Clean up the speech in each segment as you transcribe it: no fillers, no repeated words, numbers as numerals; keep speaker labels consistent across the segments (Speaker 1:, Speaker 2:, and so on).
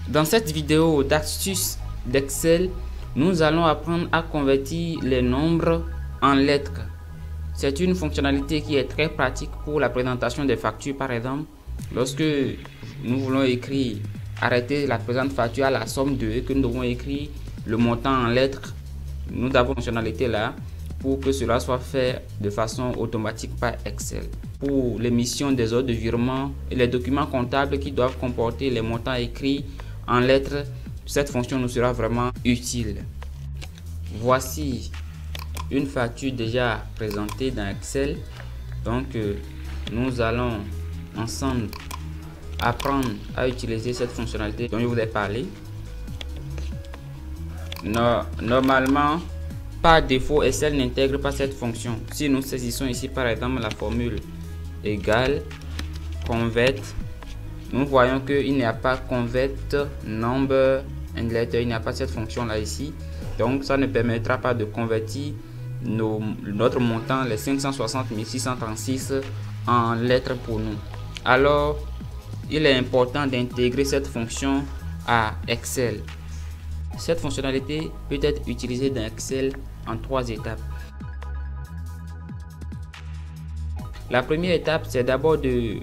Speaker 1: Dans cette vidéo d'astuces d'Excel, nous allons apprendre à convertir les nombres en lettres. C'est une fonctionnalité qui est très pratique pour la présentation des factures. Par exemple, lorsque nous voulons écrire arrêter la présente facture à la somme 2 et que nous devons écrire le montant en lettres, nous avons cette fonctionnalité là pour que cela soit fait de façon automatique par Excel. Pour l'émission des ordres de virement et les documents comptables qui doivent comporter les montants écrits en lettres, cette fonction nous sera vraiment utile. Voici une facture déjà présentée dans Excel. Donc nous allons ensemble apprendre à utiliser cette fonctionnalité dont je vous ai parlé. Normalement, par défaut, Excel n'intègre pas cette fonction. Si nous saisissons ici par exemple la formule égale convert, nous voyons qu'il n'y a pas convert number and letter, il n'y a pas cette fonction là ici. Donc ça ne permettra pas de convertir notre montant, les 560 636 en lettres pour nous. Alors il est important d'intégrer cette fonction à Excel. Cette fonctionnalité peut être utilisée dans Excel en 3 étapes. La première étape, c'est d'abord de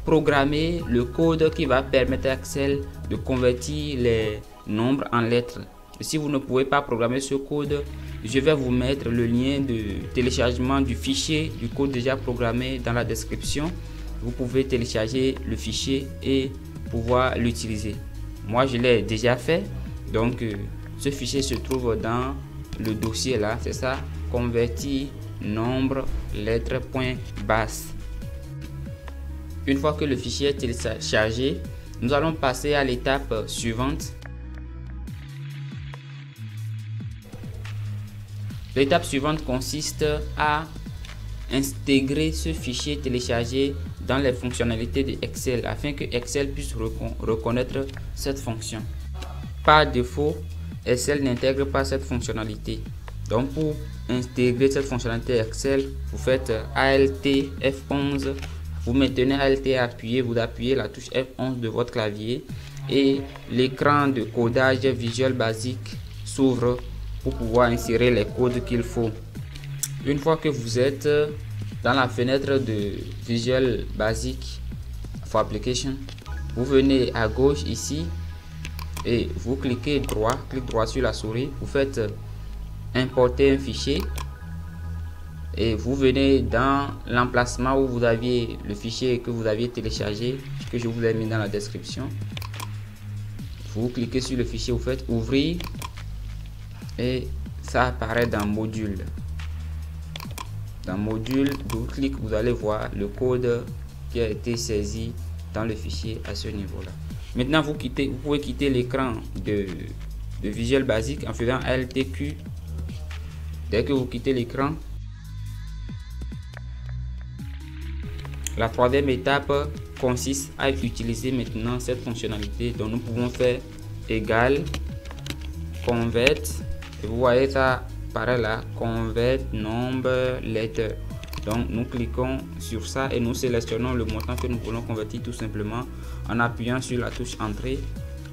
Speaker 1: programmer le code qui va permettre à Excel de convertir les nombres en lettres. Si vous ne pouvez pas programmer ce code, je vais vous mettre le lien de téléchargement du fichier du code déjà programmé dans la description. Vous pouvez télécharger le fichier et pouvoir l'utiliser. Moi, je l'ai déjà fait. Donc, ce fichier se trouve dans le dossier là, c'est ça, convertir nombre lettres.bas. Une fois que le fichier est téléchargé, nous allons passer à l'étape suivante. L'étape suivante consiste à intégrer ce fichier téléchargé dans les fonctionnalités de Excel afin que Excel puisse reconnaître cette fonction. Par défaut, Excel n'intègre pas cette fonctionnalité. Donc pour intégrer cette fonctionnalité Excel, vous faites Alt F11, vous maintenez Alt appuyé, vous appuyez la touche F11 de votre clavier et l'écran de codage Visual Basic s'ouvre pour pouvoir insérer les codes qu'il faut. Une fois que vous êtes dans la fenêtre de Visual Basic for Application, vous venez à gauche ici et vous cliquez clic droit sur la souris, vous faites importer un fichier et vous venez dans l'emplacement où vous aviez le fichier que vous aviez téléchargé, que je vous ai mis dans la description. Vous cliquez sur le fichier, vous faites ouvrir et ça apparaît dans module. Dans module, double-clic, vous allez voir le code qui a été saisi dans le fichier à ce niveau là. Maintenant vous pouvez quitter l'écran de Visual Basic en faisant ALTQ. Dès que vous quittez l'écran, la troisième étape consiste à utiliser maintenant cette fonctionnalité dont nous pouvons faire égal convert. Et vous voyez ça apparaît là, convert number letter. Donc nous cliquons sur ça et nous sélectionnons le montant que nous voulons convertir tout simplement en appuyant sur la touche entrée.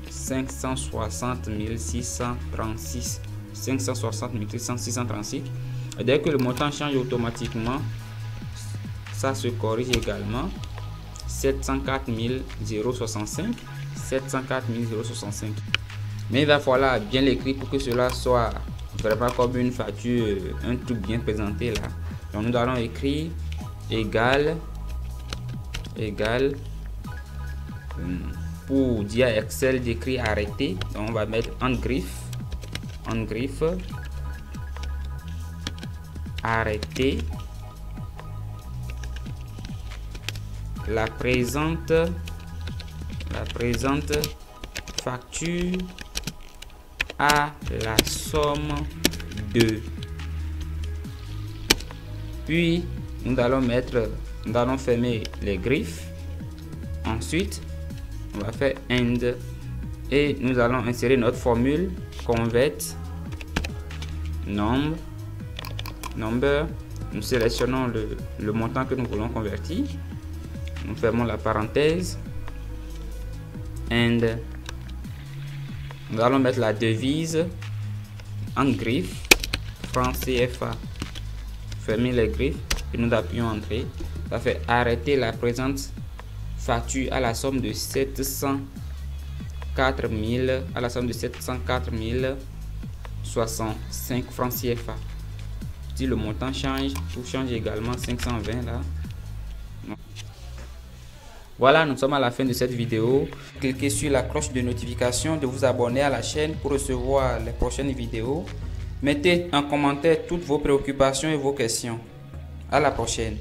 Speaker 1: 560 636 560 636. Et dès que le montant change automatiquement, ça se corrige également. 704 065 704 065. Mais il va falloir bien l'écrire pour que cela soit vraiment comme une facture, un truc bien présenté là. Donc nous allons écrire égal pour dire à Excel d'écrire arrêter. Donc on va mettre en griffe arrêter la présente facture à la somme de. Puis nous allons fermer les griffes. Ensuite on va faire end et nous allons insérer notre formule convert number. Nous sélectionnons le montant que nous voulons convertir. Nous fermons la parenthèse and Nous allons mettre la devise en griffe, franc CFA. Fermez les griffes et nous appuyons Entrée. Ça fait arrêter la présente facture à la somme de 704 065 francs CFA. Si le montant change, tout change également 520 là. Voilà, nous sommes à la fin de cette vidéo. Cliquez sur la cloche de notification, de vous abonner à la chaîne pour recevoir les prochaines vidéos. Mettez en commentaire toutes vos préoccupations et vos questions. À la prochaine.